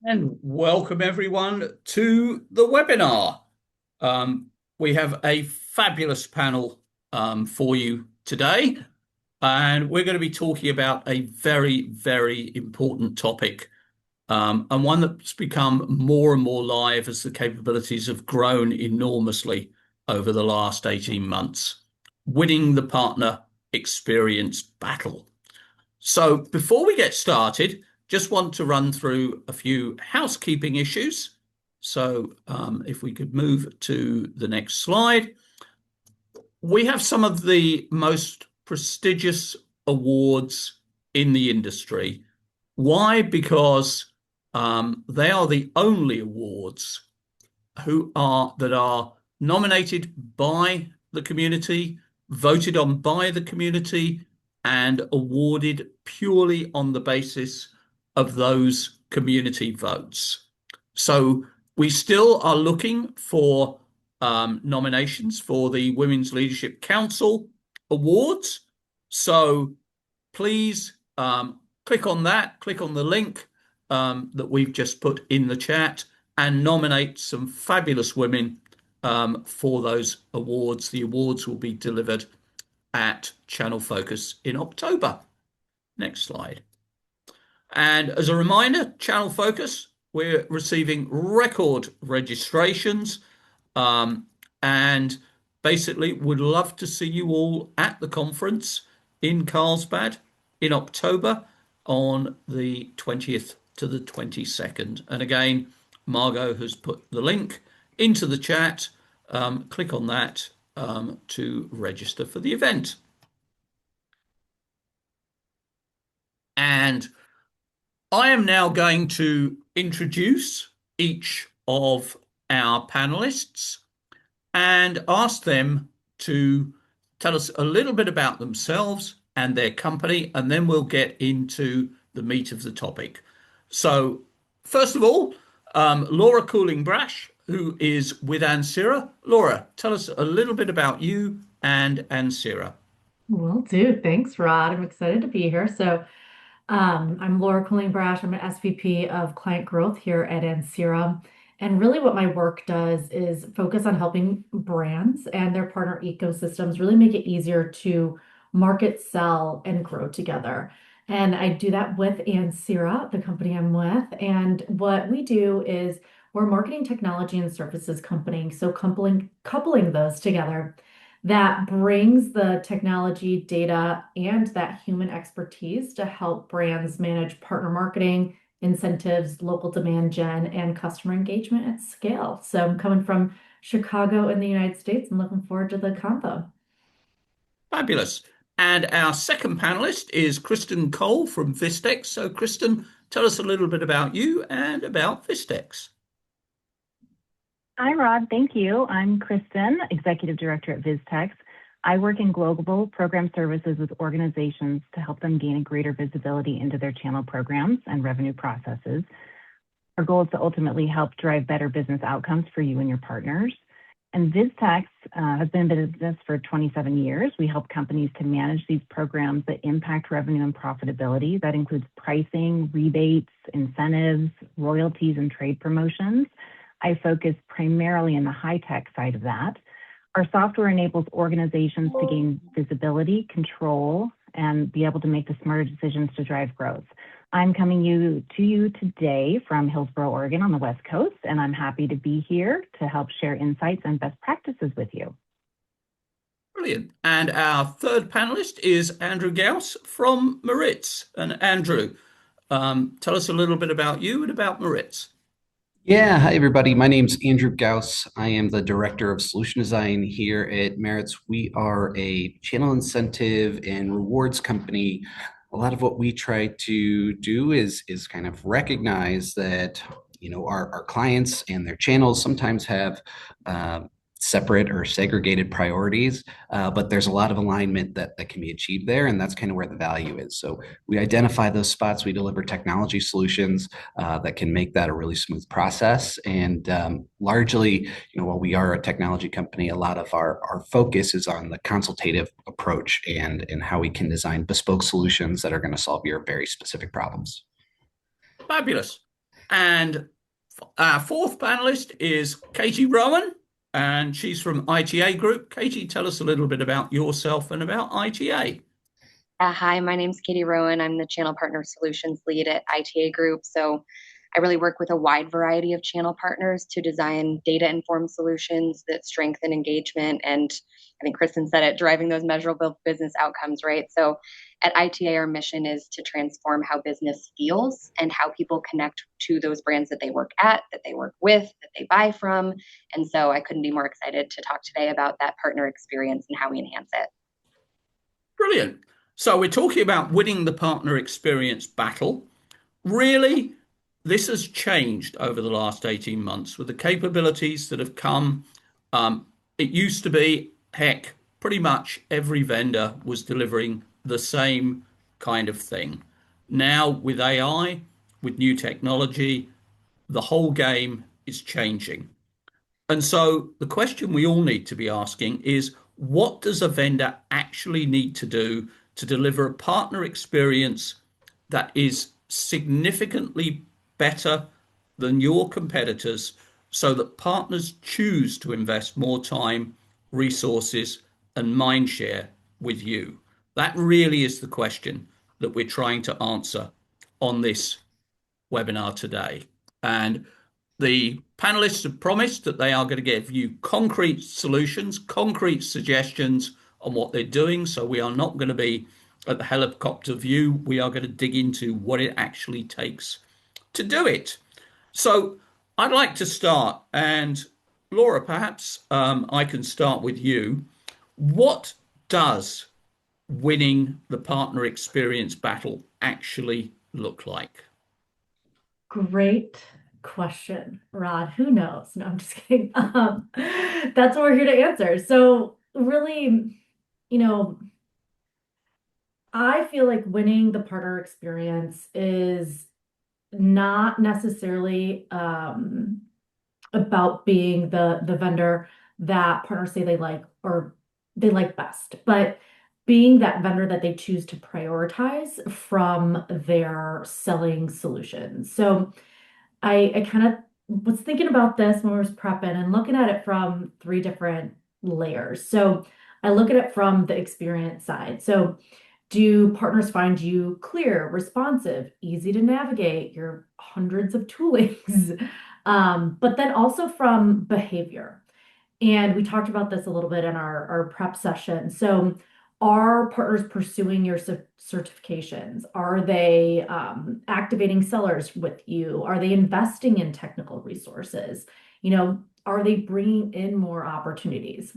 And welcome everyone to the webinar. We have a fabulous panel for you today, and we're going to be talking about a very, very important topic, and one that's become more and more live as the capabilities have grown enormously over the last 18 months. Winning the partner experience battle. So before we get started, just want to run through a few housekeeping issues. So if we could move to the next slide. We have some of the most prestigious awards in the industry. Why? Because they are the only awards that are nominated by the community, voted on by the community, and awarded purely on the basis of those community votes. So we still are looking for nominations for the Women's Leadership Council Awards. So please click on that, click on the link that we've just put in the chat, and nominate some fabulous women for those awards. The awards will be delivered at Channel Focus in October. Next slide. And as a reminder, Channel Focus, we're receiving record registrations, and basically would love to see you all at the conference in Carlsbad in October on the 20th to the 22nd. And again, Margot has put the link into the chat. Click on that to register for the event. And I am now going to introduce each of our panelists and ask them to tell us a little bit about themselves and their company, and then we'll get into the meat of the topic. So, first of all, Laura Cooling Braasch, who is with Ansira. Laura, tell us a little bit about you and Ansira. Will do. Thanks, Rod. I'm excited to be here. I'm Laura Cooling Braasch. I'm an SVP of Client Growth here at Ansira. And really, what my work does is focus on helping brands and their partner ecosystems really make it easier to market, sell, and grow together. And I do that with Ansira, the company I'm with. And what we do is we're a marketing technology and services company. So coupling those together that brings the technology, data, and that human expertise to help brands manage partner marketing, incentives, local demand gen, and customer engagement at scale. So I'm coming from Chicago in the United States and looking forward to the convo. Fabulous. And our second panelist is Kristen Cole from Vistex. So, Kristen, tell us a little bit about you and about Vistex. Hi, Rod. Thank you. I'm Kristen, Executive Director at Vistex. I work in global program services with organizations to help them gain a greater visibility into their channel programs and revenue processes. Our goal is to ultimately help drive better business outcomes for you and your partners. And Vistex has been in business for 27 years. We help companies to manage these programs that impact revenue and profitability. That includes pricing, rebates, incentives, royalties, and trade promotions. I focus primarily in the high-tech side of that. Our software enables organizations to gain visibility, control, and be able to make the smarter decisions to drive growth. I'm coming to you today from Hillsboro, Oregon on the West Coast, and I'm happy to be here to help share insights and best practices with you. Brilliant. And our third panelist is Andrew Gaus from Maritz. And Andrew, tell us a little bit about you and about Maritz. Yeah, hi everybody. My name's Andrew Gaus. I am the Director of Solution Design here at Maritz. We are a channel incentive and rewards company. A lot of what we try to do is kind of recognize that, our clients and their channels sometimes have separate or segregated priorities, but there's a lot of alignment that can be achieved there, and that's kind of where the value is. So we identify those spots, we deliver technology solutions that can make that a really smooth process. And largely, while we are a technology company, a lot of our focus is on the consultative approach and how we can design bespoke solutions that are going to solve your very specific problems. Fabulous. And our fourth panelist is Katie Rowen, and she's from ITA Group. Katie, tell us a little bit about yourself and about ITA. Hi, my name's Katie Rowan. I'm the Channel Partner Solutions Lead at ITA Group. So I really work with a wide variety of channel partners to design data-informed solutions that strengthen engagement. And I think Kristen said it, driving those measurable business outcomes, right? So at ITA, our mission is to transform how business feels and how people connect to those brands that they work at, that they work with, that they buy from. And so I couldn't be more excited to talk today about that partner experience and how we enhance it. Brilliant. So we're talking about winning the partner experience battle. Really, this has changed over the last 18 months with the capabilities that have come. It used to be, heck, pretty much every vendor was delivering the same kind of thing. Now, with AI, with new technology, the whole game is changing. And so the question we all need to be asking is, what does a vendor actually need to do to deliver a partner experience that is significantly better than your competitors so that partners choose to invest more time, resources, and mind share with you? That really is the question that we're trying to answer on this webinar today. And the panelists have promised that they are going to give you concrete solutions, concrete suggestions on what they're doing. So we are not going to be at the helicopter view. We are going to dig into what it actually takes to do it. So I'd like to start, and Laura, perhaps I can start with you. What does winning the partner experience battle actually look like? Great question, Rod. Who knows? No, I'm just kidding. That's what we're here to answer. So really, you know, I feel like winning the partner experience is not necessarily about being the vendor that partners say they like or they like best, but being that vendor that they choose to prioritize from their selling solutions. So I kind of was thinking about this when I was prepping and looking at it from three different layers. So I look at it from the experience side. So do partners find you clear, responsive, easy to navigate your hundreds of toolings? But then also from behavior. And we talked about this a little bit in our prep session. So, are partners pursuing your certifications? Are they activating sellers with you? Are they investing in technical resources? Are they bringing in more opportunities?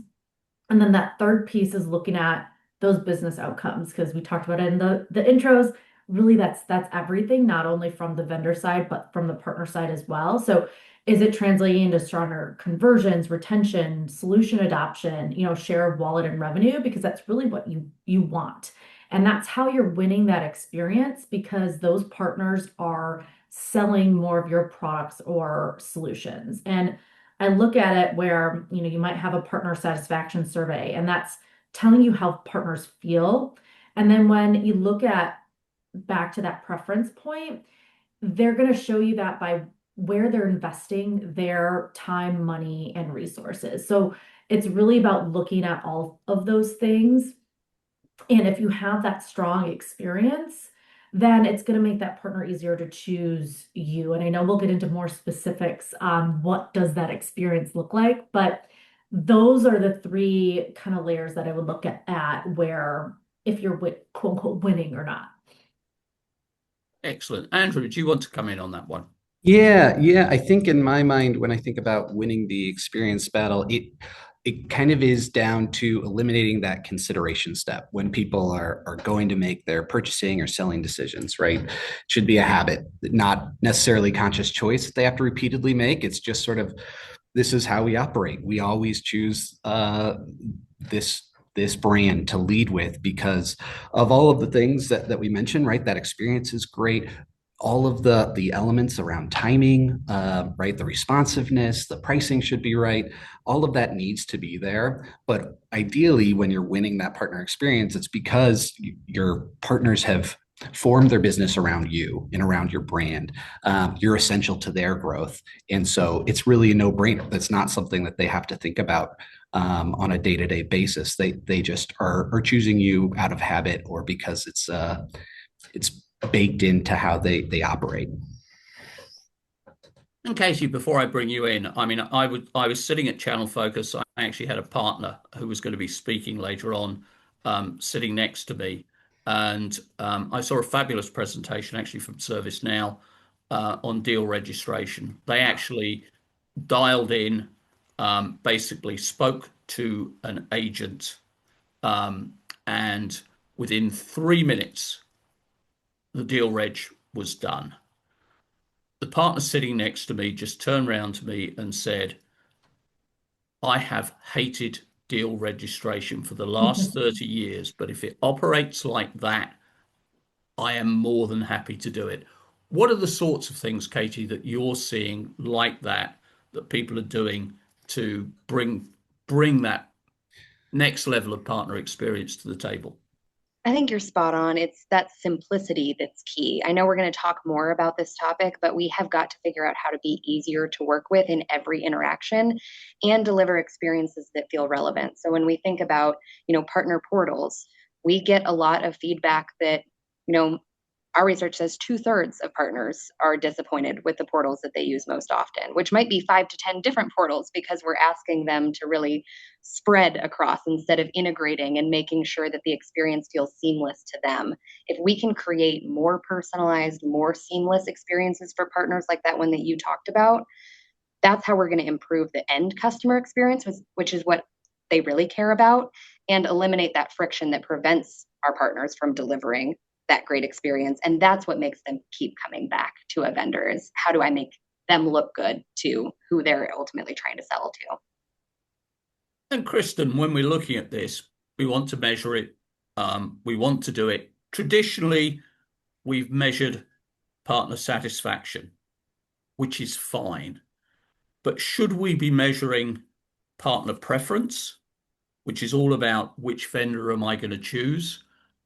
And then that third piece is looking at those business outcomes because we talked about it in the intros. Really, that's everything, not only from the vendor side, but from the partner side as well. So is it translating into stronger conversions, retention, solution adoption, share of wallet and revenue? Because that's really what you want. And that's how you're winning that experience because those partners are selling more of your products or solutions. And I look at it where, you might have a partner satisfaction survey, and that's telling you how partners feel. And then when you look at back to that preference point, they're going to show you that by where they're investing their time, money, and resources. So it's really about looking at all of those things. And if you have that strong experience, then it's going to make that partner easier to choose you. And I know we'll get into more specifics on what does that experience look like, but those are the three kind of layers that I would look at where if you're quote unquote winning or not. Excellent. Andrew, do you want to come in on that one? Yeah. I think in my mind, when I think about winning the experience battle, it kind of is down to eliminating that consideration step when people are going to make their purchasing or selling decisions, right? It should be a habit, not necessarily conscious choice that they have to repeatedly make. It's just sort of, this is how we operate. We always choose this brand to lead with because of all of the things that we mentioned, right? That experience is great. All of the elements around timing, right? The responsiveness, the pricing should be right. All of that needs to be there. But ideally, when you're winning that partner experience, it's because your partners have form their business around you and around your brand. You're essential to their growth. And so it's really a no-brainer. That's not something that they have to think about on a day-to-day basis. They just are choosing you out of habit or because it's baked into how they operate. And Katie, before I bring you in, I mean, I was sitting at Channel Focus. I actually had a partner who was going to be speaking later on, sitting next to me, and I saw a fabulous presentation actually from ServiceNow on deal registration. They actually dialed in, basically spoke to an agent, and within 3 minutes, the deal reg was done. The partner sitting next to me just turned around to me and said, I have hated deal registration for the last 30 years, but if it operates like that, I am more than happy to do it. What are the sorts of things, Katie, that you're seeing like that, that people are doing to bring that next level of partner experience to the table? I think you're spot on. It's that simplicity that's key. I know we're going to talk more about this topic, but we have got to figure out how to be easier to work with in every interaction and deliver experiences that feel relevant. So when we think about, partner portals, we get a lot of feedback that, you know, our research says 2/3 of partners are disappointed with the portals that they use most often, which might be 5 to 10 different portals because we're asking them to really spread across instead of integrating and making sure that the experience feels seamless to them. If we can create more personalized, more seamless experiences for partners like that one that you talked about, that's how we're going to improve the end customer experience, which is what they really care about, and eliminate that friction that prevents our partners from delivering that great experience. And that's what makes them keep coming back to a vendor is how do I make them look good to who they're ultimately trying to sell to. And Kristen, when we're looking at this, we want to measure it. We want to do it. Traditionally, we've measured partner satisfaction, which is fine. But should we be measuring partner preference, which is all about which vendor am I going to choose?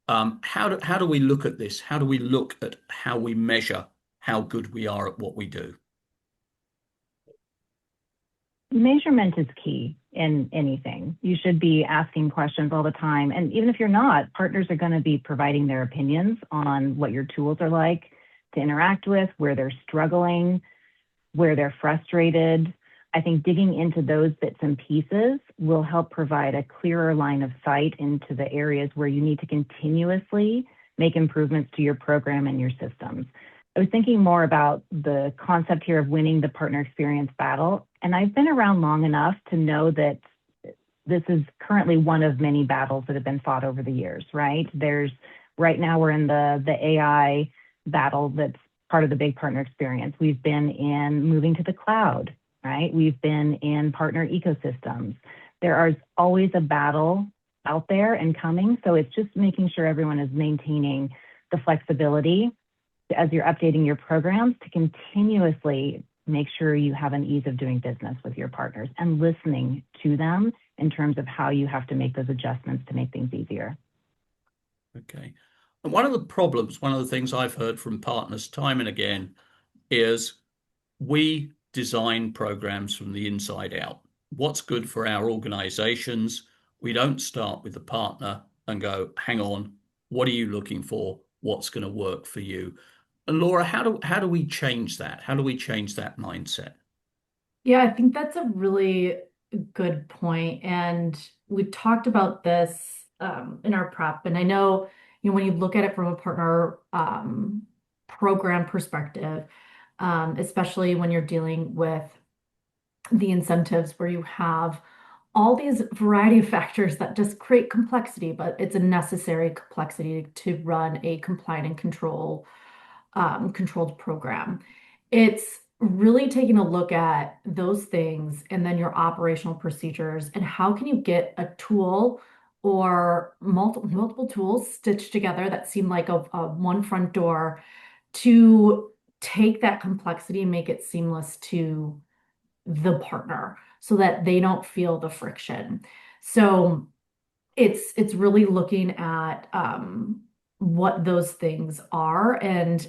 How do we look at this? How do we look at how we measure how good we are at what we do? Measurement is key in anything. You should be asking questions all the time. And even if you're not, partners are going to be providing their opinions on what your tools are like to interact with, where they're struggling, where they're frustrated. I think digging into those bits and pieces will help provide a clearer line of sight into the areas where you need to continuously make improvements to your program and your systems. I was thinking more about the concept here of winning the partner experience battle. And I've been around long enough to know that this is currently one of many battles that have been fought over the years, right? Right now we're in the AI battle that's part of the big partner experience. We've been in moving to the cloud, right? We've been in partner ecosystems. There is always a battle out there and coming. So it's just making sure everyone is maintaining the flexibility as you're updating your programs to continuously make sure you have an ease of doing business with your partners and listening to them in terms of how you have to make those adjustments to make things easier. Okay. And one of the problems, one of the things I've heard from partners time and again is we design programs from the inside out. What's good for our organizations? We don't start with the partner and go, hang on, what are you looking for? What's going to work for you? And Laura, how do we change that? How do we change that mindset? Yeah, I think that's a really good point. And we talked about this in our prep. And I know, when you look at it from a partner program perspective, especially when you're dealing with the incentives where you have all these variety of factors that just create complexity, but it's a necessary complexity to run a compliant and controlled program. It's really taking a look at those things and then your operational procedures and how can you get a tool or multiple tools stitched together that seem like a one front door to take that complexity and make it seamless to the partner so that they don't feel the friction. So it's really looking at what those things are. And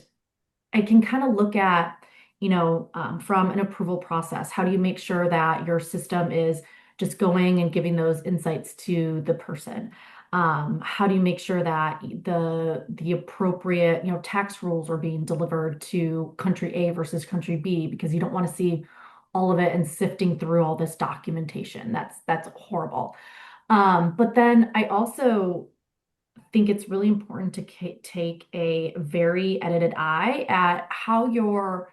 I can kind of look at, from an approval process, how do you make sure that your system is just going and giving those insights to the person? How do you make sure that the appropriate, tax rules are being delivered to country A versus country B, because you don't want to see all of it and sifting through all this documentation. That's horrible. But then I also think it's really important to take a very edited eye at how your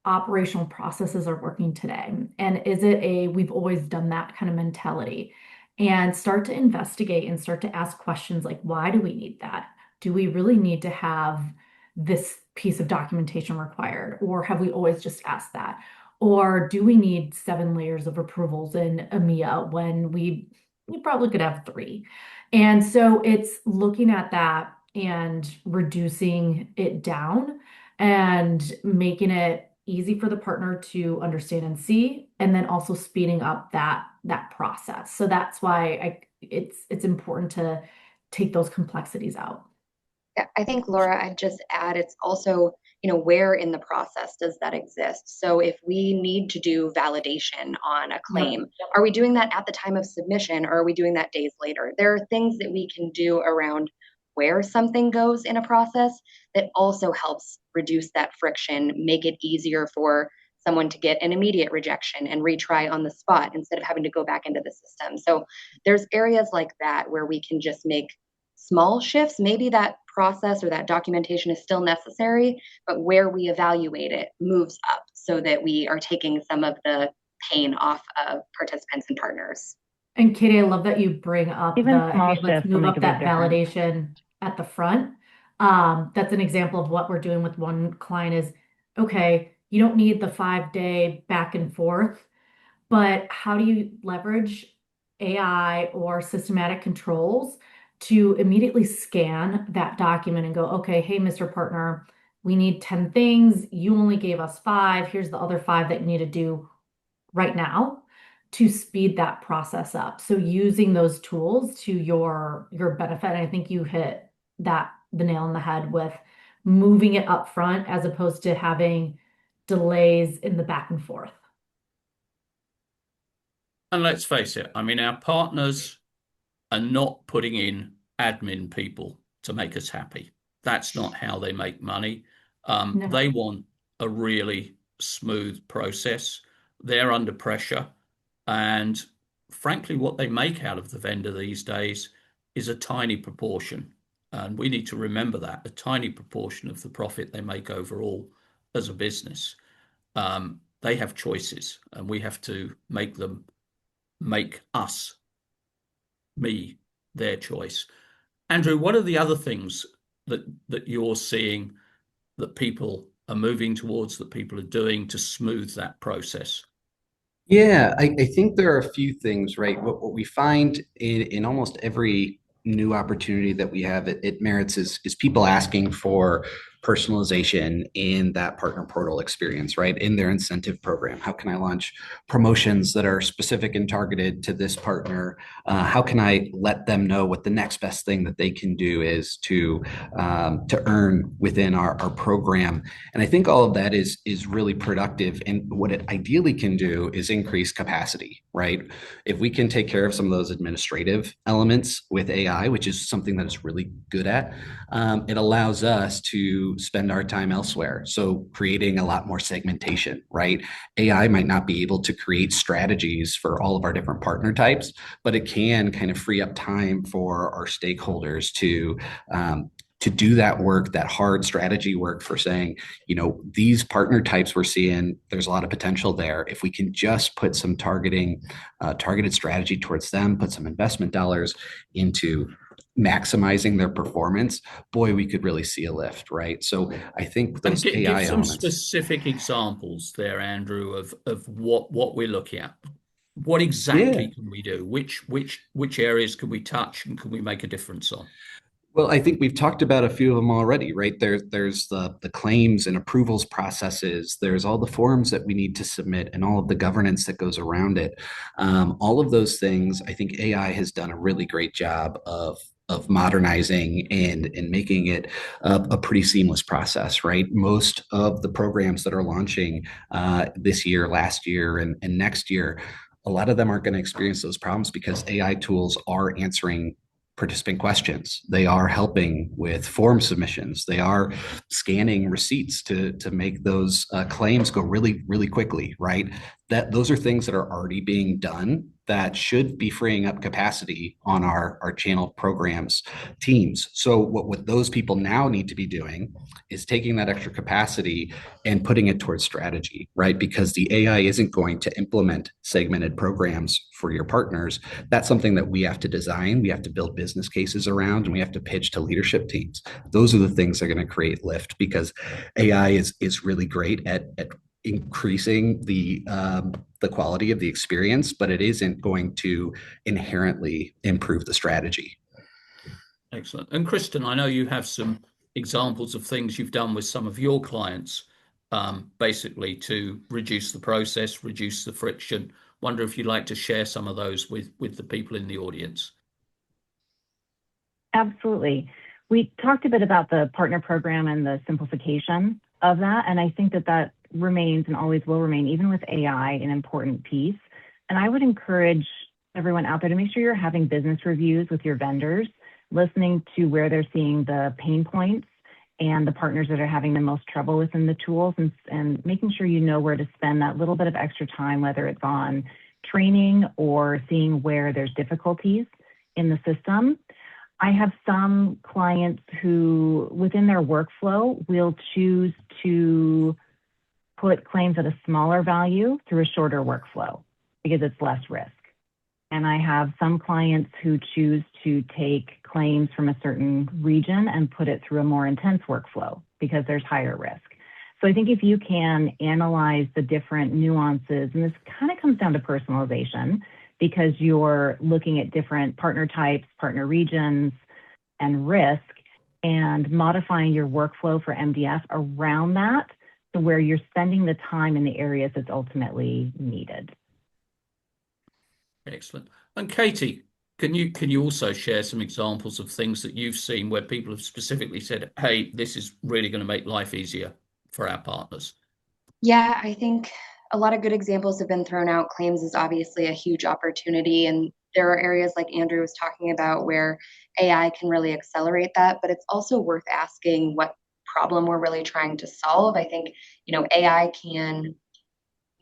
operational processes are working today. And is it we've always done that kind of mentality? And start to investigate and start to ask questions like, why do we need that? Do we really need to have this piece of documentation required? Or have we always just asked that? Or do we need 7 layers of approvals in EMEA when we probably could have 3? And so it's looking at that and reducing it down and making it easy for the partner to understand and see, and then also speeding up that process. So that's why it's important to take those complexities out. Yeah, I think, Laura, I'd just add it's also, where in the process does that exist? So if we need to do validation on a Yep. claim, are we doing that at the time of submission or are we doing that days later? There are things that we can do around where something goes in a process that also helps reduce that friction, make it easier for someone to get an immediate rejection and retry on the spot instead of having to go back into the system. So there's areas like that where we can just make small shifts. Maybe that process or that documentation is still necessary, but where we evaluate it moves up so that we are taking some of the pain off of participants and partners. And Katie, I love that you bring up Even small hey, let's shifts will move make up a big that difference. validation at the front. That's an example of what we're doing with one client is, okay, you don't need the 5-day back and forth. But how do you leverage AI or systematic controls to immediately scan that document and go, okay, hey, Mr. Partner, we need 10 things. You only gave us 5. Here's the other 5 that you need to do right now to speed that process up. So using those tools to your benefit. And I think you hit the nail on the head with moving it up front as opposed to having delays in the back and forth. And let's face it, I mean, our partners are not putting in admin people to make us happy. That's not how they make money. They No. want a really smooth process. They're under pressure. And frankly, what they make out of the vendor these days is a tiny proportion. And we need to remember that a tiny proportion of the profit they make overall as a business. They have choices, and we have to make them make us, me, their choice. Andrew, what are the other things that you're seeing that people are moving towards, that people are doing to smooth that process? Yeah, I think there are a few things, right? What we find in almost every new opportunity that we have at Merits is people asking for personalization in that partner portal experience, right? In their incentive program. How can I launch promotions that are specific and targeted to this partner? How can I let them know what the next best thing that they can do is to earn within our program? And I think all of that is really productive. And what it ideally can do is increase capacity, right? If we can take care of some of those administrative elements with AI, which is something that it's really good at, it allows us to spend our time elsewhere. So creating a lot more segmentation, right? AI might not be able to create strategies for all of our different partner types, but it can kind of free up time for our stakeholders to do that work, that hard strategy work for saying, these partner types we're seeing, there's a lot of potential there. If we can just put some targeted strategy towards them, put some investment dollars into maximizing their performance, boy, we could really see a lift, right? So I think And those give AI some elements. specific examples there, Andrew, of what we're looking at. What Yeah. exactly can we do? Which areas can we touch and can we make a difference on? Well, I think we've talked about a few of them already, right? There's the claims and approvals processes. There's all the forms that we need to submit and all of the governance that goes around it. All of those things, I think AI has done a really great job of of modernizing and making it a pretty seamless process, right? Most of the programs that are launching this year, last year, and next year, a lot of them aren't going to experience those problems because AI tools are answering participant questions. They are helping with form submissions. They are scanning receipts to make those claims go really, really quickly, right? Those are things that are already being done that should be freeing up capacity on our channel programs teams. So what those people now need to be doing is taking that extra capacity and putting it towards strategy, right? Because the AI isn't going to implement segmented programs for your partners. That's something that we have to design, we have to build business cases around, and we have to pitch to leadership teams. Those are the things that are going to create lift, because AI is really great at increasing the quality of the experience, but it isn't going to inherently improve the strategy. Excellent. And Kristen, I know you have some examples of things you've done with some of your clients, basically to reduce the process, reduce the friction. Wonder if you'd like to share some of those with the people in the audience. Absolutely. We talked a bit about the partner program and the simplification of that, and I think that remains and always will remain, even with AI, an important piece. And I would encourage everyone out there to make sure you're having business reviews with your vendors, listening to where they're seeing the pain points and the partners that are having the most trouble within the tools, and making sure you know where to spend that little bit of extra time, whether it's on training or seeing where there's difficulties in the system. I have some clients who, within their workflow, will choose to put claims at a smaller value through a shorter workflow because it's less risk. And I have some clients who choose to take claims from a certain region and put it through a more intense workflow because there's higher risk. So I think if you can analyze the different nuances, and this kind of comes down to personalization, because you're looking at different partner types, partner regions, and risk, and modifying your workflow for MDF around that to where you're spending the time in the areas that's ultimately needed. Excellent. And Katie, can you also share some examples of things that you've seen where people have specifically said, hey, this is really going to make life easier for our partners? Yeah, I think a lot of good examples have been thrown out. Claims is obviously a huge opportunity, and there are areas like Andrew was talking about where AI can really accelerate that, but it's also worth asking what problem we're really trying to solve. I think, AI can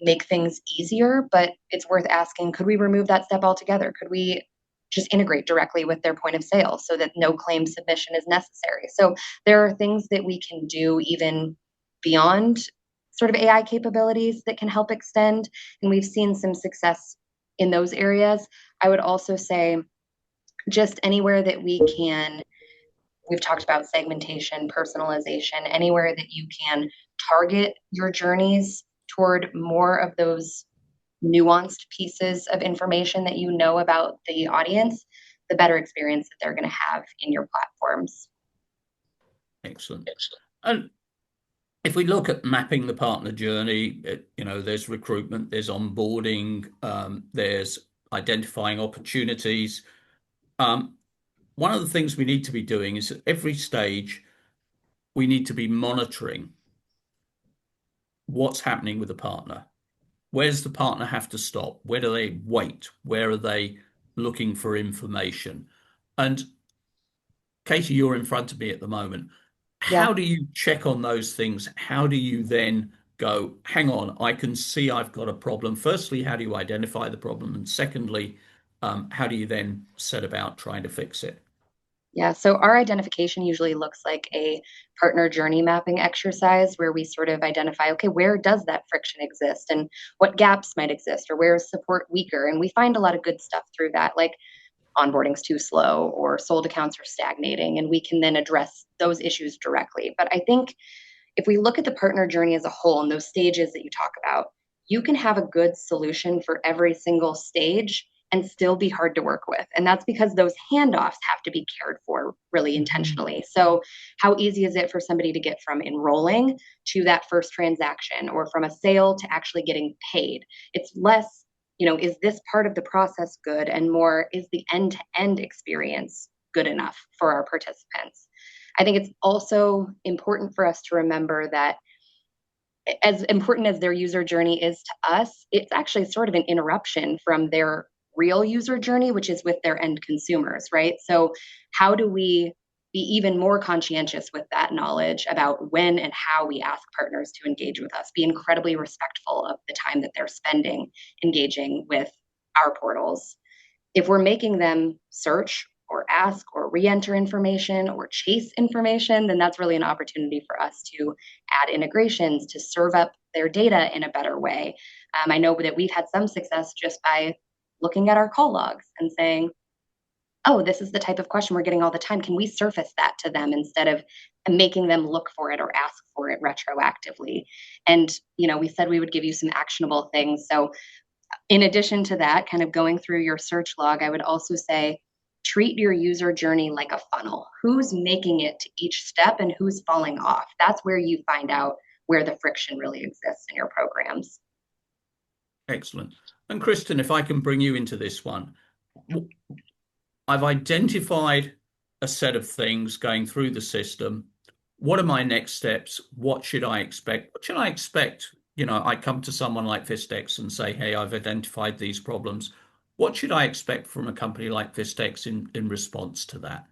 make things easier, but it's worth asking, could we remove that step altogether? Could we just integrate directly with their point of sale so that no claim submission is necessary? So there are things that we can do even beyond sort of AI capabilities that can help extend, and we've seen some success in those areas. I would also say just anywhere that we can, we've talked about segmentation, personalization, anywhere that you can target your journeys toward more of those nuanced pieces of information that you know about the audience, the better experience that they're going to have in your platforms. Excellent. And if we look at mapping the partner journey, there's recruitment, there's onboarding, there's identifying opportunities. One of the things we need to be doing is at every stage, we need to be monitoring what's happening with the partner. Where does the partner have to stop? Where do they wait? Where are they looking for information? And Katie, you're in front of me at the moment. Yeah. How do you check on those things? How do you then go, hang on, I can see I've got a problem. Firstly, how do you identify the problem? And secondly, how do you then set about trying to fix it? Yeah, so our identification usually looks like a partner journey mapping exercise where we sort of identify, okay, where does that friction exist and what gaps might exist, or where is support weaker? And we find a lot of good stuff through that, like onboarding's too slow or sold accounts are stagnating, and we can then address those issues directly. But I think if we look at the partner journey as a whole and those stages that you talk about, you can have a good solution for every single stage and still be hard to work with. And that's because those handoffs have to be cared for really intentionally. So how easy is it for somebody to get from enrolling to that first transaction, or from a sale to actually getting paid? It's less, is this part of the process good, and more, is the end-to-end experience good enough for our participants. I think it's also important for us to remember that as important as their user journey is to us, it's actually sort of an interruption from their real user journey, which is with their end consumers, right? So how do we be even more conscientious with that knowledge about when and how we ask partners to engage with us, be incredibly respectful of the time that they're spending engaging with our portals. If we're making them search or ask or re-enter information or chase information, then that's really an opportunity for us to add integrations to serve up their data in a better way. I know that we've had some success just by looking at our call logs and saying, oh, this is the type of question we're getting all the time. Can we surface that to them instead of making them look for it or ask for it retroactively? And, we said we would give you some actionable things. So in addition to that, kind of going through your search log, I would also say treat your user journey like a funnel. Who's making it to each step and who's falling off? That's where you find out where the friction really exists in your programs. Excellent. And Kristen, if I can bring you into this one, I've identified a set of things going through the system. What are my next steps? What should I expect? What should I expect? I come to someone like Vistex and say, hey, I've identified these problems. What should I expect from a company like Vistex in response to that?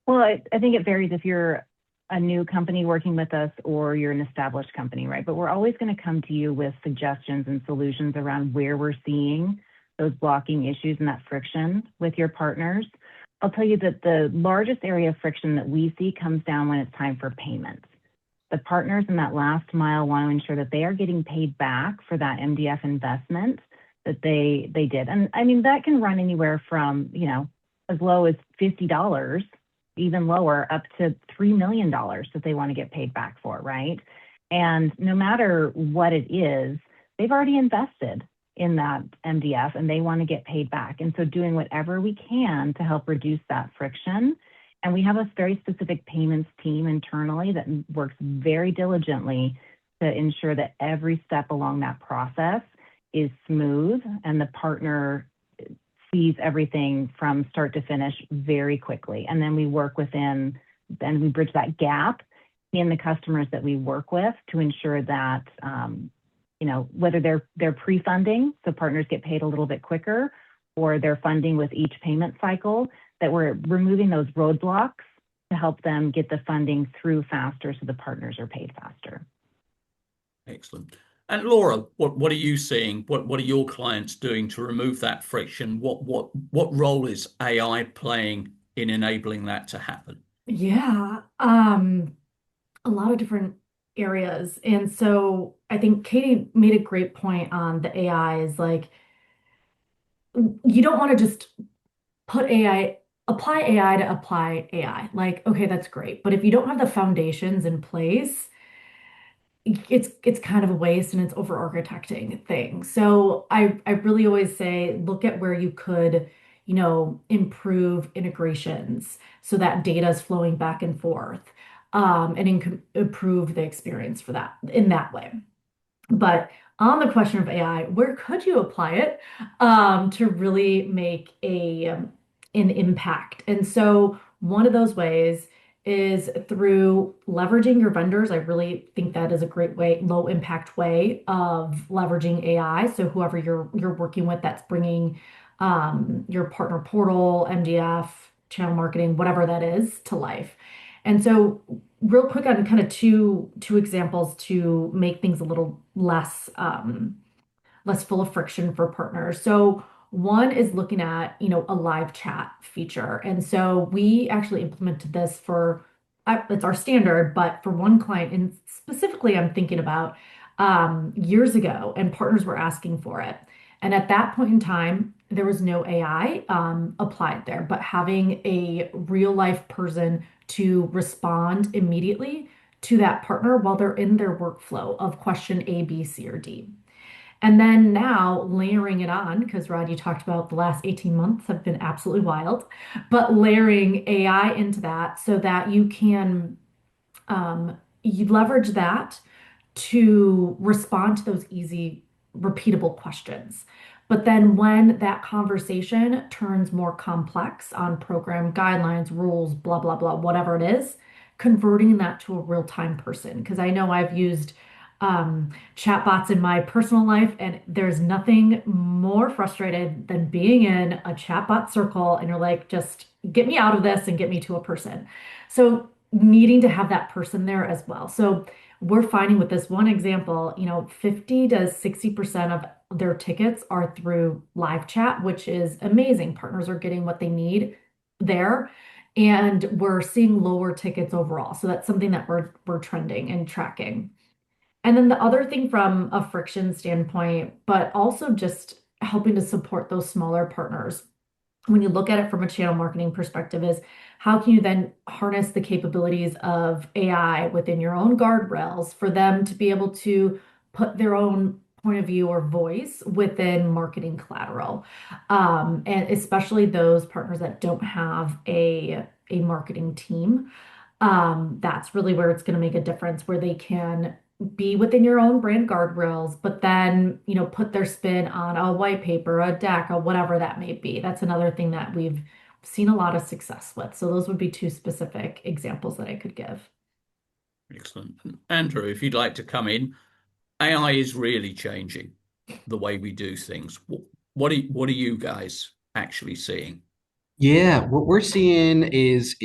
Well, I think it varies if you're a new company working with us or you're an established company, right? But we're always going to come to you with suggestions and solutions around where we're seeing those blocking issues and that friction with your partners. I'll tell you that the largest area of friction that we see comes down when it's time for payments. The partners in that last mile want to ensure that they are getting paid back for that MDF investment that they did. And I mean, that can run anywhere from, as low as $50, even lower, up to $3 million that they want to get paid back for, right? And no matter what it is, they've already invested in that MDF and they want to get paid back. And so doing whatever we can to help reduce that friction. And we have a very specific payments team internally that works very diligently to ensure that every step along that process is smooth and the partner sees everything from start to finish very quickly. And then we work within, then we bridge that gap in the customers that we work with to ensure that, whether they're pre-funding, so partners get paid a little bit quicker, or they're funding with each payment cycle, that we're removing those roadblocks to help them get the funding through faster so the partners are paid faster. Excellent. And Laura, what are you seeing? What are your clients doing to remove that friction? What role is AI playing in enabling that to happen? Yeah, a lot of different areas. And so I think Katie made a great point on the AI is like, you don't want to just apply AI to apply AI. Like, okay, that's great. But if you don't have the foundations in place, it's kind of a waste and it's over architecting things. So I really always say look at where you could, improve integrations so that data is flowing back and forth, and improve the experience for that in that way. But on the question of AI, where could you apply it to really make an impact? And so one of those ways is through leveraging your vendors. I really think that is a great way, low impact way of leveraging AI. So whoever you're working with that's bringing your partner portal, MDF, channel marketing, whatever that is, to life. And so real quick on kind of two examples to make things a little less less full of friction for partners. So one is looking at, a live chat feature. And so we actually implemented this for, it's our standard, but for one client, and specifically I'm thinking about years ago, and partners were asking for it. And at that point in time, there was no AI applied there, but having a real life person to respond immediately to that partner while they're in their workflow of question A, B, C, or D. And then now layering it on, because Rod, you talked about the last 18 months have been absolutely wild, but layering AI into that so that you leverage that to respond to those easy, repeatable questions. But then when that conversation turns more complex on program guidelines, rules, blah, blah, blah, whatever it is, converting that to a real-time person. Because I know I've used chatbots in my personal life, and there's nothing more frustrated than being in a chatbot circle and you're like, just get me out of this and get me to a person. So needing to have that person there as well. So we're finding with this one example, 50 to 60% of their tickets are through live chat, which is amazing. Partners are getting what they need there. And we're seeing lower tickets overall. So that's something that we're trending and tracking. And then the other thing from a friction standpoint, but also just helping to support those smaller partners when you look at it from a channel marketing perspective is how can you then harness the capabilities of AI within your own guardrails for them to be able to put their own point of view or voice within marketing collateral. And especially those partners that don't have a marketing team. That's really where it's going to make a difference, where they can be within your own brand guardrails, but then, put their spin on a white paper, a deck, or whatever that may be. That's another thing that we've seen a lot of success with. So those would be two specific examples that I could give. Excellent. Andrew, if you'd like to come in, AI is really changing the way we do things. What are you guys actually seeing? Yeah, what we're seeing is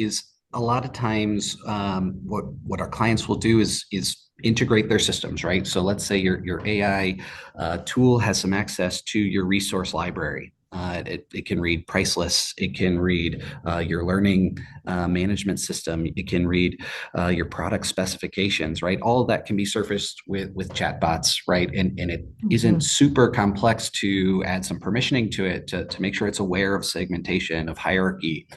a lot of times what our clients will do is integrate their systems, right? So let's say your AI tool has some access to your resource library. It can read price lists. It can read your learning management system. It can read your product specifications, right? All of that can be surfaced with chatbots, right? And it isn't Mhm. super complex to add some permissioning to it to make sure it's aware of segmentation, of hierarchy.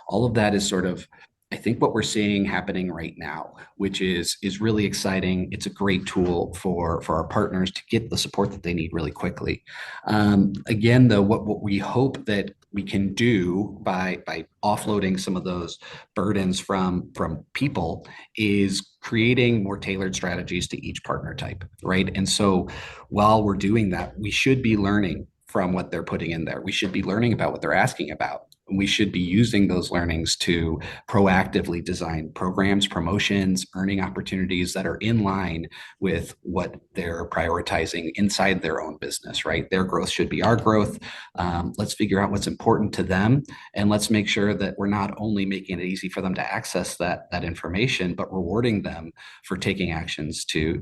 All of that is sort of, I think, what we're seeing happening right now, which is really exciting. It's a great tool for our partners to get the support that they need really quickly. Again, though, what we hope that we can do by offloading some of those burdens from people is creating more tailored strategies to each partner type, right? And so while we're doing that, we should be learning from what they're putting in there. We should be learning about what they're asking about. We should be using those learnings to proactively design programs, promotions, earning opportunities that are in line with what they're prioritizing inside their own business, right? Their growth should be our growth. Let's figure out what's important to them, and let's make sure that we're not only making it easy for them to access that information, but rewarding them for taking actions to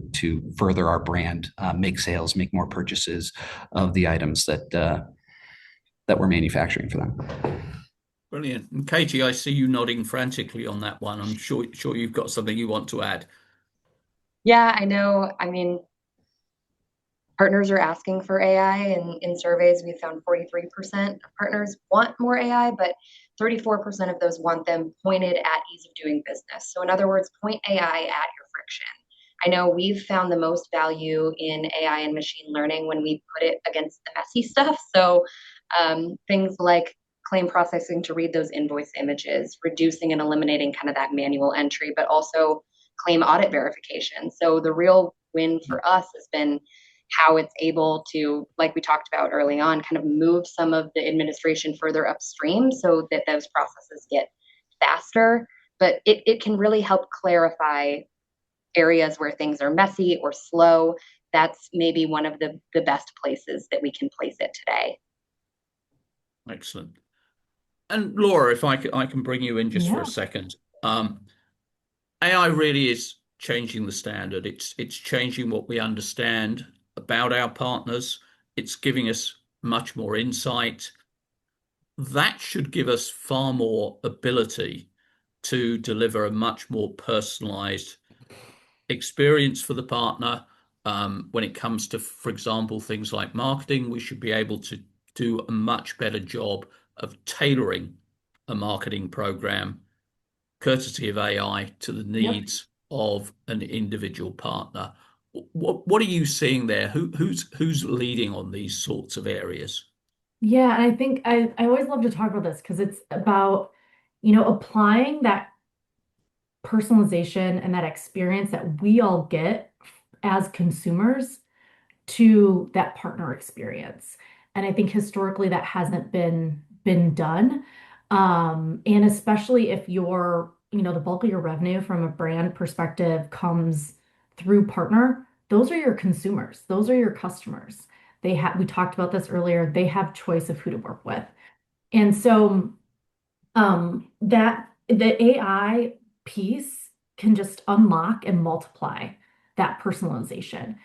further our brand, make sales, make more purchases of the items that we're manufacturing for them. Brilliant. And Katie, I see you nodding frantically on that one. I'm sure you've got something you want to add. Yeah, I know. I mean, partners are asking for AI, and in surveys, we found 43% of partners want more AI, but 34% of those want them pointed at ease of doing business. So, in other words, point AI at your friction. I know we've found the most value in AI and machine learning when we put it against the messy stuff. So, things like claim processing to read those invoice images, reducing and eliminating kind of that manual entry, but also claim audit verification. So, the real win for us has been how it's able to, like we talked about early on, kind of move some of the administration further upstream so that those processes get faster. But it can really help clarify areas where things are messy or slow. That's maybe one of the best places that we can place it today. Excellent. And Laura, if I can bring you in just for a Yeah. second. AI really is changing the standard. It's changing what we understand about our partners. It's giving us much more insight. That should give us far more ability to deliver a much more personalized experience for the partner. When it comes to, for example, things like marketing, we should be able to do a much better job of tailoring a marketing program, courtesy of AI, to the Yep. needs of an individual partner. What are you seeing there? Who's leading on these sorts of areas? Yeah, and I think I always love to talk about this because it's about, applying that personalization and that experience that we all get as consumers to that partner experience. And I think historically that hasn't been done. And especially if the bulk of your revenue from a brand perspective comes through partner, those are your consumers, those are your customers. We talked about this earlier, they have choice of who to work with. And so that the AI piece can just unlock and multiply that personalization.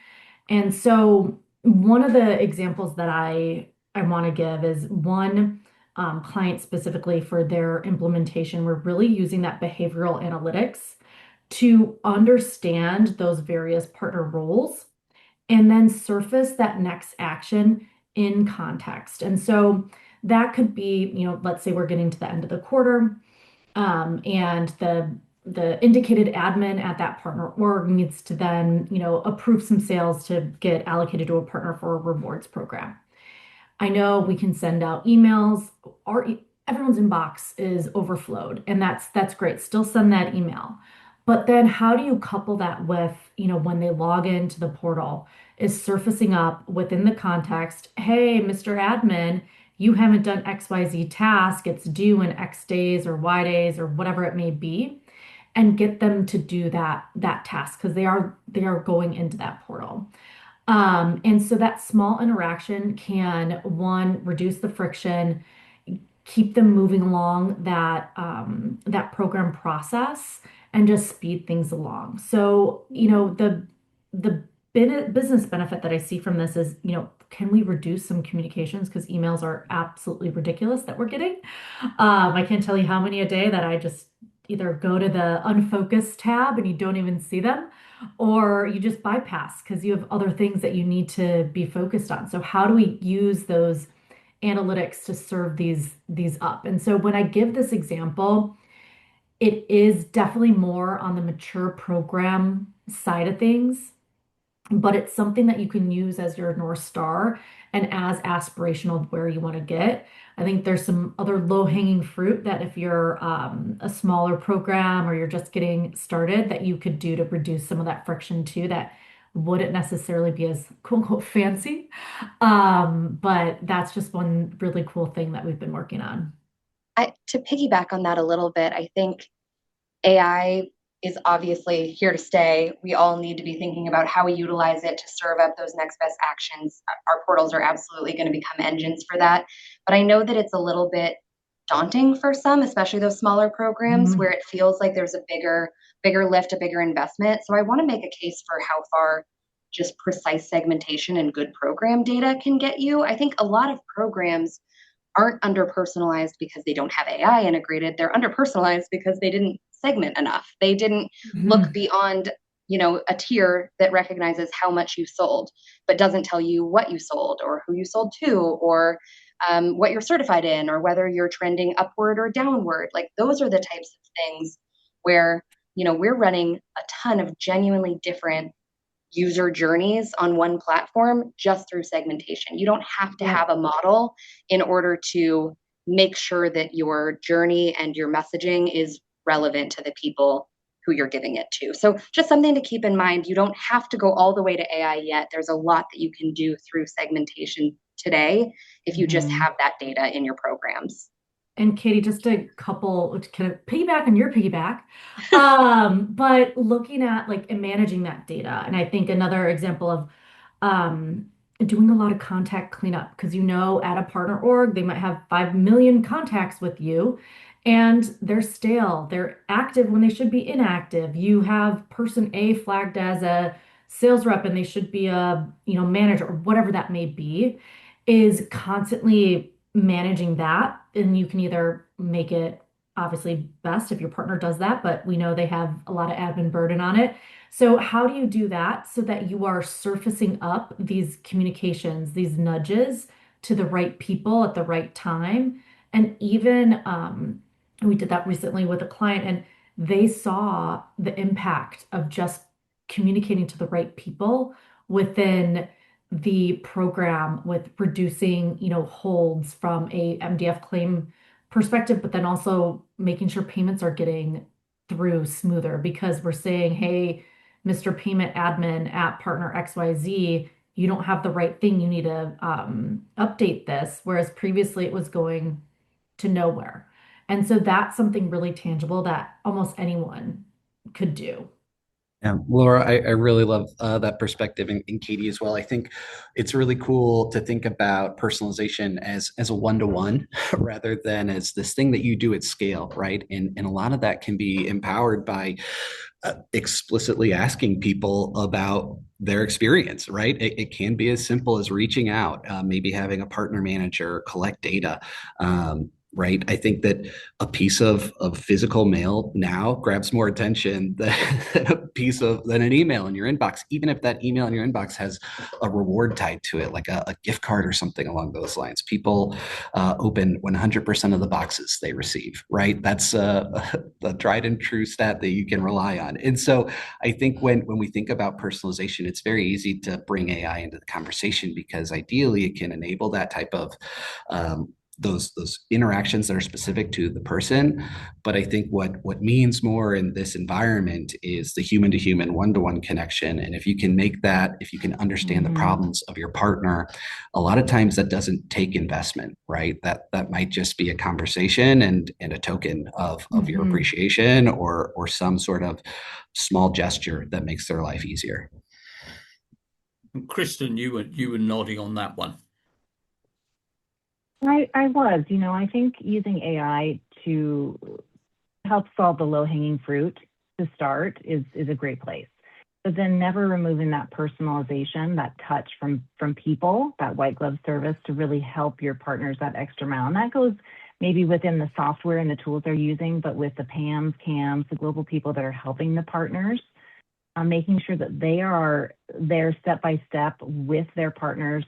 And so one of the examples that I want to give is one client specifically for their implementation. We're really using that behavioral analytics to understand those various partner roles and then surface that next action in context. And so that could be, let's say we're getting to the end of the quarter, and the indicated admin at that partner org needs to then, approve some sales to get allocated to a partner for a rewards program. I know we can send out emails. Everyone's inbox is overflowed, and that's great. Still send that email. But then how do you couple that with, when they log into the portal, is surfacing up within the context, hey, Mr. Admin, you haven't done XYZ task, it's due in X days or Y days or whatever it may be, and get them to do that task because they are going into that portal. And so that small interaction can, one, reduce the friction, keep them moving along that program process, and just speed things along. So, the business benefit that I see from this is, can we reduce some communications because emails are absolutely ridiculous that we're getting. I can't tell you how many a day that I just either go to the unfocused tab and you don't even see them, or you just bypass because you have other things that you need to be focused on. So how do we use those analytics to serve these up? And so when I give this example, it is definitely more on the mature program side of things, but it's something that you can use as your North Star and as aspirational of where you want to get. I think there's some other low-hanging fruit that if you're a smaller program or you're just getting started, that you could do to reduce some of that friction too, that wouldn't necessarily be as quote unquote fancy. But that's just one really cool thing that we've been working on. To piggyback on that a little bit, I think AI is obviously here to stay. We all need to be thinking about how we utilize it to serve up those next best actions. Our portals are absolutely going to become engines for that. But I know that it's a little bit daunting for some, especially those smaller programs where it feels like there's a bigger lift, a bigger investment. So I want to make a case for how far just precise segmentation and good program data can get you. I think a lot of programs aren't under personalized because they don't have AI integrated. They're under personalized because they didn't segment enough. They didn't look beyond, a tier that recognizes how much you sold, but doesn't tell you what you sold or who you sold to, or what you're certified in, or whether you're trending upward or downward. Like those are the types of things where, we're running a ton of genuinely different user journeys on one platform just through segmentation. You don't have to have a model in order to make sure that your journey and your messaging is relevant to the people who you're giving it to. So just something to keep in mind. You don't have to go all the way to AI yet. There's a lot that you can do through segmentation today if you just have that data in your programs. And Katie, just a couple to kind of piggyback on your piggyback, but looking at like and managing that data. And I think another example of doing a lot of contact cleanup, because at a partner org, they might have 5 million contacts with you and they're stale. They're active when they should be inactive. You have person A flagged as a sales rep and they should be a, manager or whatever that may be, is constantly managing that. And you can either make it obviously best if your partner does that, but we know they have a lot of admin burden on it. So how do you do that so that you are surfacing up these communications, these nudges to the right people at the right time? And even we did that recently with a client, and they saw the impact of just communicating to the right people within the program with reducing, holds from a MDF claim perspective, but then also making sure payments are getting through smoother because we're saying, hey, Mr. Payment Admin at partner XYZ, you don't have the right thing, you need to update this, whereas previously it was going to nowhere. And so that's something really tangible that almost anyone could do. Yeah, Laura, I really love that perspective, and Katie as well. I think it's really cool to think about personalization as a one-to-one rather than as this thing that you do at scale, right? And a lot of that can be empowered by explicitly asking people about their experience, right? It can be as simple as reaching out, maybe having a partner manager collect data. Right. I think that a piece of physical mail now grabs more attention than an email in your inbox, even if that email in your inbox has a reward tied to it, like a gift card or something along those lines. People open 100% of the boxes they receive, right? That's a tried and true stat that you can rely on. And so I think when we think about personalization, it's very easy to bring AI into the conversation because ideally it can enable that type of those interactions that are specific to the person. But I think what means more in this environment is the human to human, one-to-one connection. And if you can make that, if you can understand the problems of your partner, a lot of times that doesn't take investment, right? That might just be a conversation and a token of your appreciation or some sort of small gesture that makes their life easier. Kristen, you were nodding on that one. I was, I think using AI to help solve the low-hanging fruit to start is a great place. But then never removing that personalization, that touch from people, that white glove service to really help your partners that extra mile. And that goes maybe within the software and the tools they're using, but with the PAMs, CAMs, the global people that are helping the partners, making sure that they are there step by step with their partners,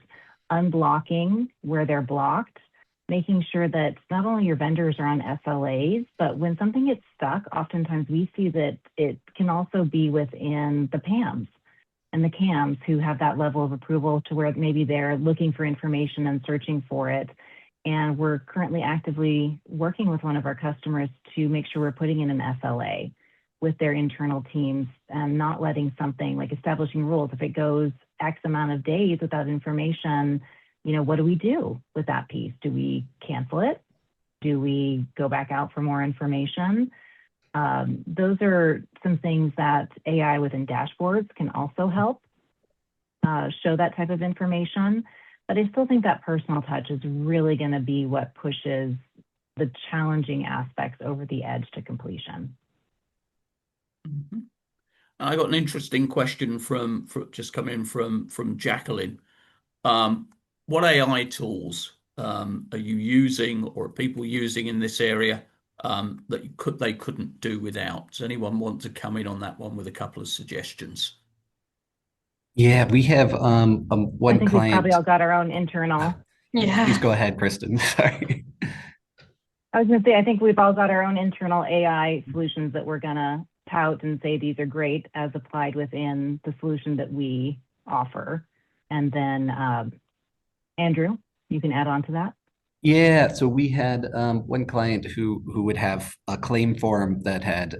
unblocking where they're blocked, making sure that not only your vendors are on SLAs, but when something gets stuck, oftentimes we see that it can also be within the PAMs and the CAMs who have that level of approval to where maybe they're looking for information and searching for it. And we're currently actively working with one of our customers to make sure we're putting in an SLA with their internal teams and not letting something like establishing rules. If it goes X amount of days without information, what do we do with that piece? Do we cancel it? Do we go back out for more information? Those are some things that AI within dashboards can also help show that type of information. But I still think that personal touch is really going to be what pushes the challenging aspects over the edge to completion. Mm-hmm. I got an interesting question from just come in from Jacqueline. What AI tools are you using or are people using in this area that they couldn't do without? Does anyone want to come in on that one with a couple of suggestions? Yeah, we have one I think client. We've probably all got our own internal. Yeah. Please go ahead, Kristen. Sorry. I was going to say, I think we've all got our own internal AI solutions that we're going to tout and say these are great as applied within the solution that we offer. And then Andrew, you can add on to that. Yeah, so we had one client who would have a claim form that had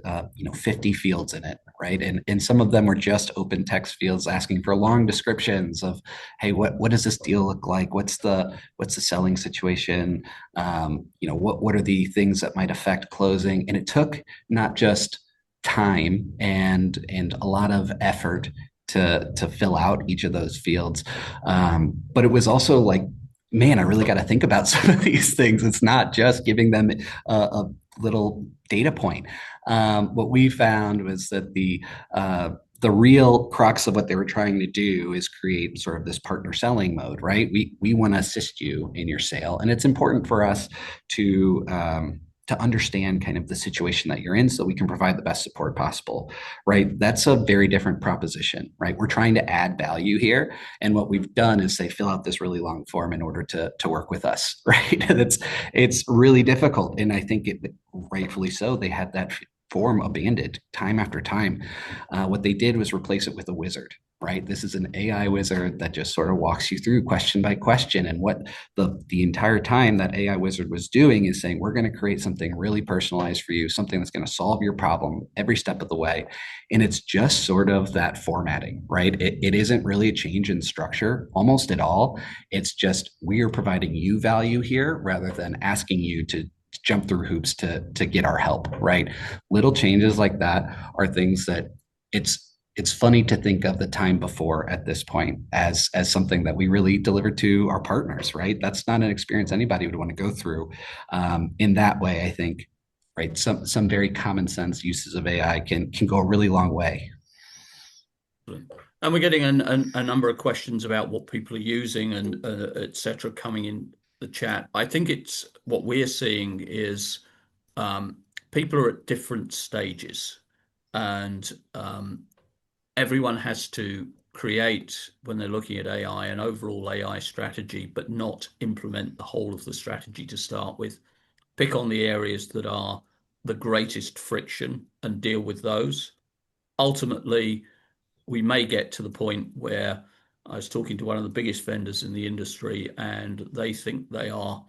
50 fields in it, right? And some of them were just open text fields asking for long descriptions of, hey, what does this deal look like? What's the selling situation? What are the things that might affect closing? And it took not just time and a lot of effort to fill out each of those fields, but it was also like, man, I really got to think about some of these things. It's not just giving them a little data point. What we found was that the real crux of what they were trying to do is create sort of this partner selling mode, right? We want to assist you in your sale, and it's important for us to understand kind of the situation that you're in so we can provide the best support possible, right? That's a very different proposition, right? We're trying to add value here. And what we've done is say, fill out this really long form in order to work with us, right? It's really difficult. And I think rightfully so, they had that form abandoned time after time. What they did was replace it with a wizard, right? This is an AI wizard that just sort of walks you through question by question. And what the entire time that AI wizard was doing is saying, we're going to create something really personalized for you, something that's going to solve your problem every step of the way. And it's just sort of that formatting, right? It isn't really a change in structure almost at all. It's just we are providing you value here rather than asking you to jump through hoops to get our help, right? Little changes like that are things that it's funny to think of the time before at this point as something that we really delivered to our partners, right? That's not an experience anybody would want to go through. In that way, I think, right, some very common sense uses of AI can go a really long way. And we're getting a number of questions about what people are using and et cetera coming in the chat. I think it's what we're seeing is people are at different stages, and everyone has to create, when they're looking at AI, an overall AI strategy, but not implement the whole of the strategy to start with. Pick on the areas that are the greatest friction and deal with those. Ultimately, we may get to the point where I was talking to one of the biggest vendors in the industry, and they think they are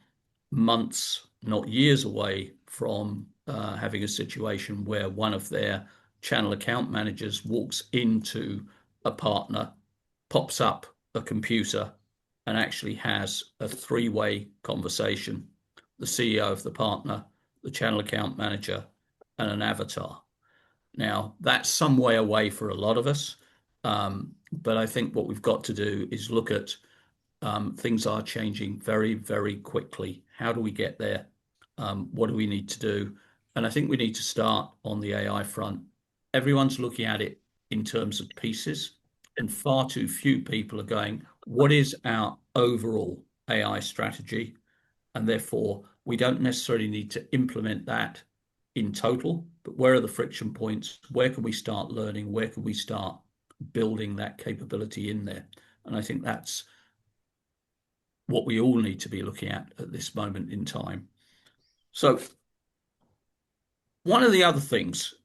months, not years away from having a situation where one of their channel account managers walks into a partner, pops up a computer, and actually has a three-way conversation. The CEO of the partner, the channel account manager, and an avatar. Now, that's some way away for a lot of us, but I think what we've got to do is look at things are changing very, very quickly. How do we get there? What do we need to do? And I think we need to start on the AI front. Everyone's looking at it in terms of pieces, and far too few people are going, what is our overall AI strategy? And therefore, we don't necessarily need to implement that in total, but where are the friction points? Where can we start learning? Where can we start building that capability in there? And I think that's what we all need to be looking at this moment in time. So one of the other things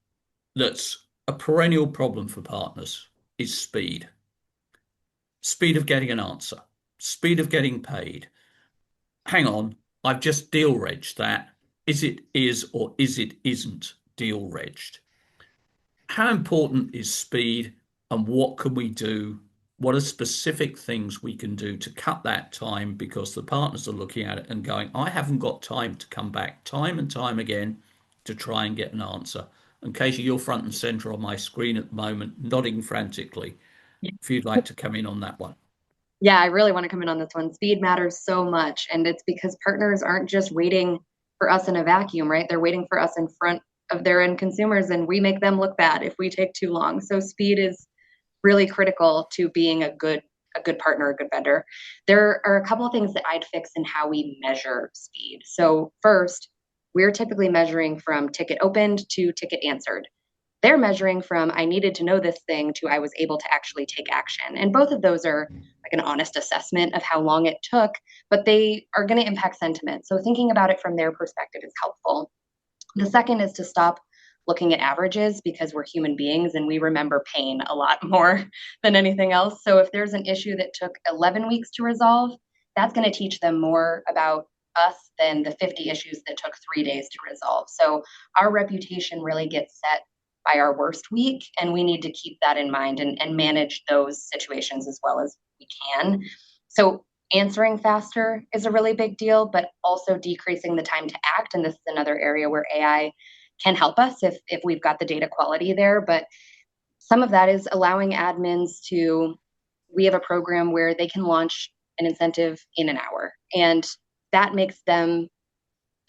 that's a perennial problem for partners is speed. Speed of getting an answer, speed of getting paid. Hang on, I've just deal regged that. Is it is or is it isn't deal regged? How important is speed, and what can we do? What are specific things we can do to cut that time? Because the partners are looking at it and going, I haven't got time to come back time and time again to try and get an answer. And Katie, you're front and center on my screen at the moment, nodding frantically. If you'd like to come in on that one. Yeah, I really want to come in on this one. Speed matters so much. And it's because partners aren't just waiting for us in a vacuum, right? They're waiting for us in front of their end consumers, and we make them look bad if we take too long. So speed is really critical to being a good partner, a good vendor. There are a couple of things that I'd fix in how we measure speed. So first, we're typically measuring from ticket opened to ticket answered. They're measuring from I needed to know this thing to I was able to actually take action. And both of those are like an honest assessment of how long it took, but they are going to impact sentiment. So thinking about it from their perspective is helpful. The second is to stop looking at averages, because we're human beings and we remember pain a lot more than anything else. So if there's an issue that took 11 weeks to resolve, that's going to teach them more about us than the 50 issues that took 3 days to resolve. So our reputation really gets set by our worst week, and we need to keep that in mind and manage those situations as well as we can. So answering faster is a really big deal, but also decreasing the time to act. And this is another area where AI can help us if we've got the data quality there. But some of that is allowing admins to, we have a program where they can launch an incentive in an hour. And that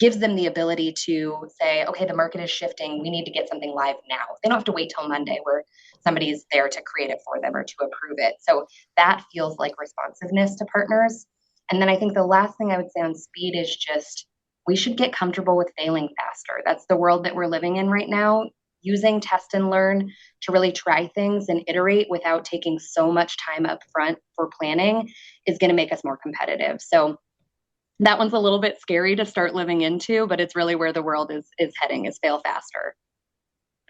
gives them the ability to say, okay, the market is shifting. We need to get something live now. They don't have to wait till Monday where somebody is there to create it for them or to approve it. So that feels like responsiveness to partners. And then I think the last thing I would say on speed is just, we should get comfortable with failing faster. That's the world that we're living in right now. Using test and learn to really try things and iterate without taking so much time up front for planning is going to make us more competitive. So that one's a little bit scary to start living into, but it's really where the world is heading, is fail faster.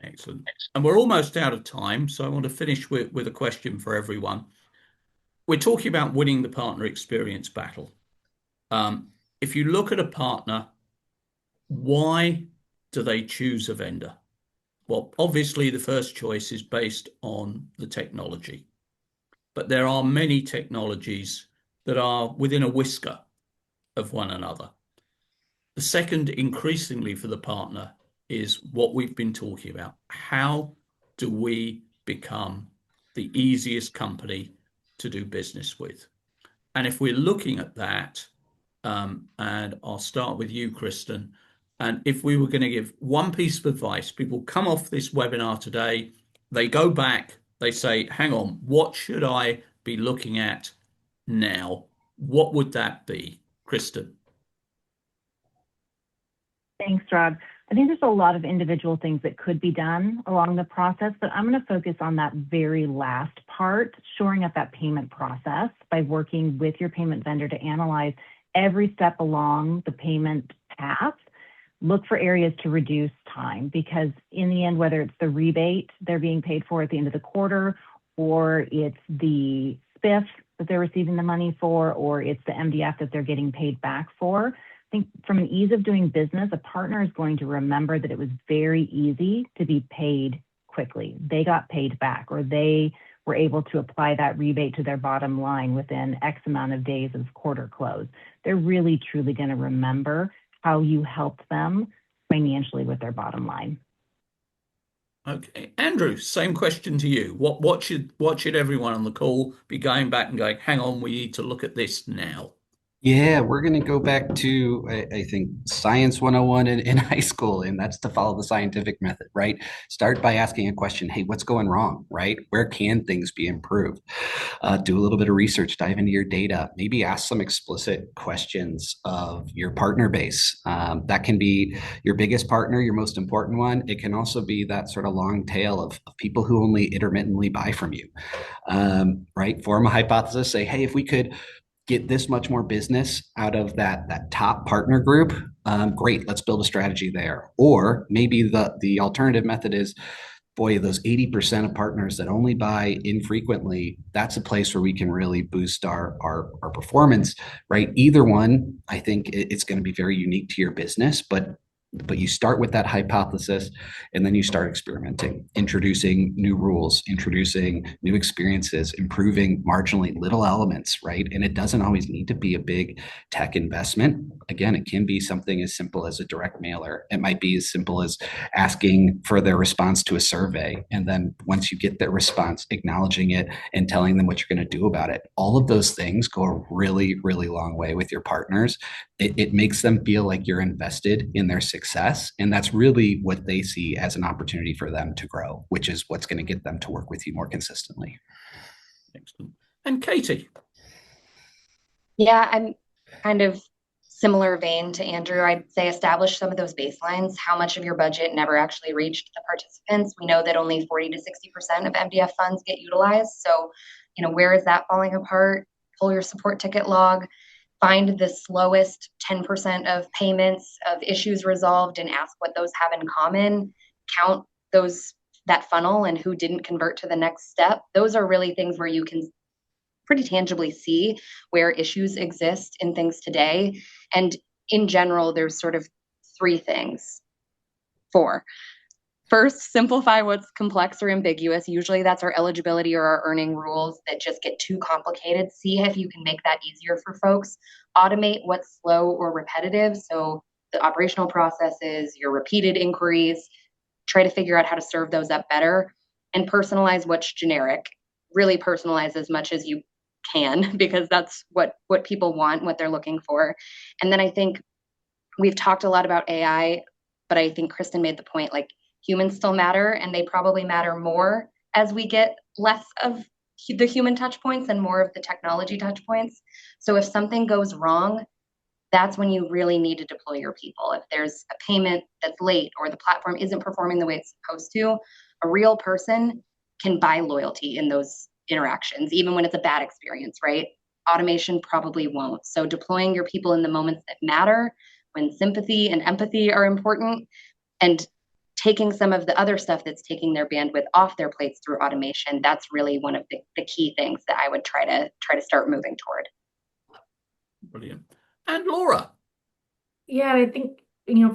Excellent. And we're almost out of time, so I want to finish with a question for everyone. We're talking about winning the partner experience battle. If you look at a partner, why do they choose a vendor? Well, obviously, the first choice is based on the technology, but there are many technologies that are within a whisker of one another. The second, increasingly for the partner, is what we've been talking about. How do we become the easiest company to do business with? And if we're looking at that, and I'll start with you, Kristen, and if we were going to give one piece of advice, people come off this webinar today, they go back, they say, hang on, what should I be looking at now? What would that be, Kristen? Thanks, Rod. I think there's a lot of individual things that could be done along the process, but I'm going to focus on that very last part, shoring up that payment process by working with your payment vendor to analyze every step along the payment path. Look for areas to reduce time, because in the end, whether it's the rebate they're being paid for at the end of the quarter, or it's the spiff that they're receiving the money for, or it's the MDF that they're getting paid back for, I think from an ease of doing business, a partner is going to remember that it was very easy to be paid quickly. They got paid back, or they were able to apply that rebate to their bottom line within X amount of days of quarter close. They're really, truly going to remember how you helped them financially with their bottom line. Okay, Andrew, same question to you. What should everyone on the call be going back and going, hang on, we need to look at this now? Yeah, we're going to go back to, I think, Science 101 in high school, and that's to follow the scientific method, right? Start by asking a question, hey, what's going wrong, right? Where can things be improved? Do a little bit of research, dive into your data, maybe ask some explicit questions of your partner base. That can be your biggest partner, your most important one. It can also be that sort of long tail of people who only intermittently buy from you, right? Form a hypothesis, say, hey, if we could get this much more business out of that top partner group, great, let's build a strategy there. Or maybe the alternative method is, boy, those 80% of partners that only buy infrequently, that's a place where we can really boost our performance, right? Either one, I think it's going to be very unique to your business, but you start with that hypothesis, and then you start experimenting, introducing new rules, introducing new experiences, improving marginally little elements, right? And it doesn't always need to be a big tech investment. Again, it can be something as simple as a direct mailer. It might be as simple as asking for their response to a survey. And then once you get their response, acknowledging it and telling them what you're going to do about it. All of those things go a really, really long way with your partners. It makes them feel like you're invested in their success. And that's really what they see as an opportunity for them to grow, which is what's going to get them to work with you more consistently. Excellent. And Katie? Yeah, I'm kind of similar vein to Andrew. I'd say establish some of those baselines. How much of your budget never actually reached the participants? We know that only 40 to 60% of MDF funds get utilized. So, where is that falling apart? Pull your support ticket log, find the slowest 10% of payments of issues resolved and ask what those have in common. Count that funnel and who didn't convert to the next step. Those are really things where you can pretty tangibly see where issues exist in things today. And in general, there's sort of four. First, simplify what's complex or ambiguous. Usually that's our eligibility or our earning rules that just get too complicated. See if you can make that easier for folks. Automate what's slow or repetitive. So the operational processes, your repeated inquiries, try to figure out how to serve those up better, and personalize what's generic. Really personalize as much as you can, because that's what people want, what they're looking for. And then I think we've talked a lot about AI, but I think Kristen made the point, like, humans still matter, and they probably matter more as we get less of the human touch points and more of the technology touch points. So if something goes wrong, that's when you really need to deploy your people. If there's a payment that's late or the platform isn't performing the way it's supposed to, a real person can buy loyalty in those interactions, even when it's a bad experience, right? Automation probably won't. So deploying your people in the moments that matter, when sympathy and empathy are important, and taking some of the other stuff that's taking their bandwidth off their plates through automation, that's really one of the key things that I would try to start moving toward. Brilliant. And Laura. Yeah, I think,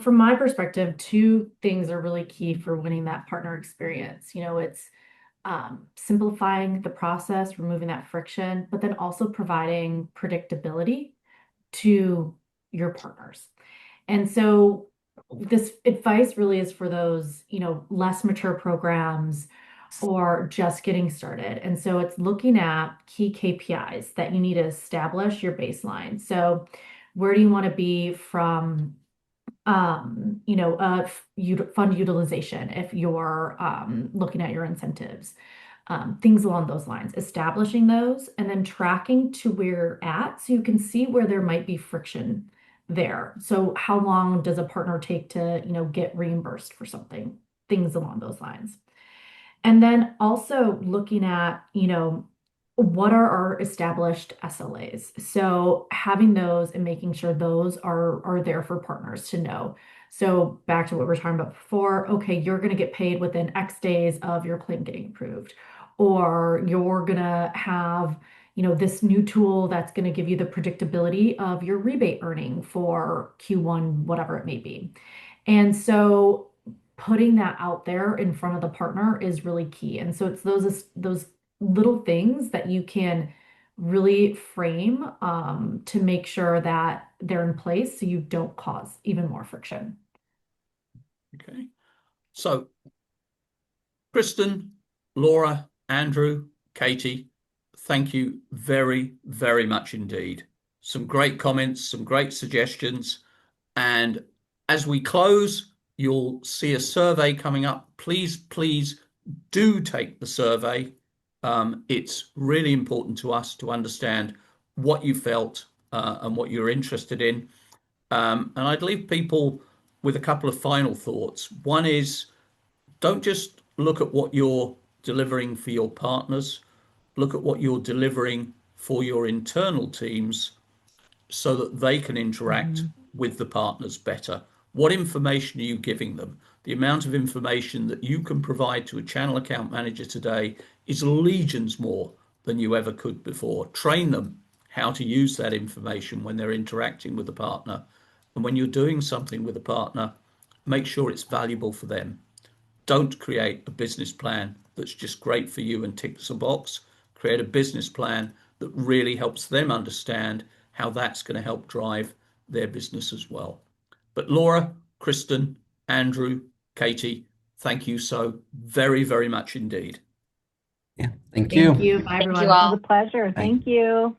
from my perspective, two things are really key for winning that partner experience. It's simplifying the process, removing that friction, but then also providing predictability to your partners. And so this advice really is for those, less mature programs or just getting started. And so it's looking at key KPIs that you need to establish your baseline. So where do you want to be from fund utilization if you're looking at your incentives, things along those lines, establishing those and then tracking to where you're at so you can see where there might be friction there. So how long does a partner take to, get reimbursed for something, things along those lines. And then also looking at, what are our established SLAs? So having those and making sure those are there for partners to know. So back to what we were talking about before, okay, you're going to get paid within X days of your claim getting approved, or you're going to have, this new tool that's going to give you the predictability of your rebate earning for Q1, whatever it may be. And so putting that out there in front of the partner is really key. And so it's those little things that you can really frame to make sure that they're in place so you don't cause even more friction. Okay. So, Kristen, Laura, Andrew, Katie, thank you very, very much indeed. Some great comments, some great suggestions. And as we close, you'll see a survey coming up. Please, please do take the survey. It's really important to us to understand what you felt and what you're interested in. And I'd leave people with a couple of final thoughts. One is, don't just look at what you're delivering for your partners, look at what you're delivering for your internal teams so that they can interact with the partners better. What information are you giving them? The amount of information that you can provide to a channel account manager today is legions more than you ever could before. Train them how to use that information when they're interacting with the partner. And when you're doing something with a partner, make sure it's valuable for them. Don't create a business plan that's just great for you and ticks a box. Create a business plan that really helps them understand how that's going to help drive their business as well. But Laura, Kristen, Andrew, Katie, thank you so very, very much indeed. Yeah, thank Thank you. you. Bye, Thank you everyone. all. It was a pleasure. Bye. Thank you.